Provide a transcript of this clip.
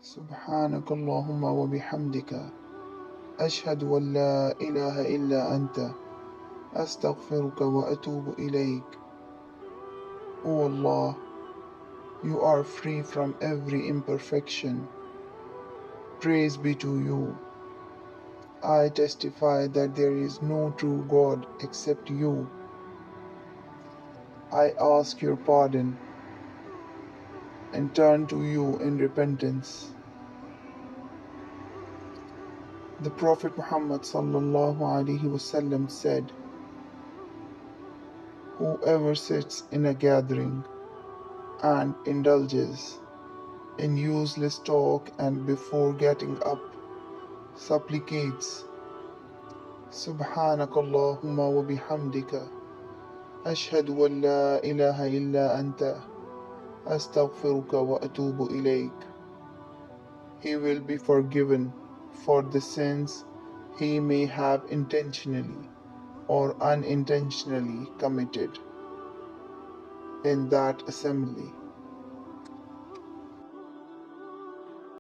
سبحانك اللهم وبحمدك أشهد أن لا إله إلا أنت أستغفرك وأتوب إليك. O Allah, you are free from every imperfection. Praise be to you. I testify that there is no true God except you. I ask your pardon and turn to you in repentance. The Prophet Muhammad ﷺ said, whoever sits in a gathering and indulges in useless talk and before getting up supplicates, Subhanakallahumma wa bihamdika ashhadu an la ilaha illa anta astaghfiruka wa atubu ilayk. He will be forgiven for the sins he may have intentionally or unintentionally committed in that assembly.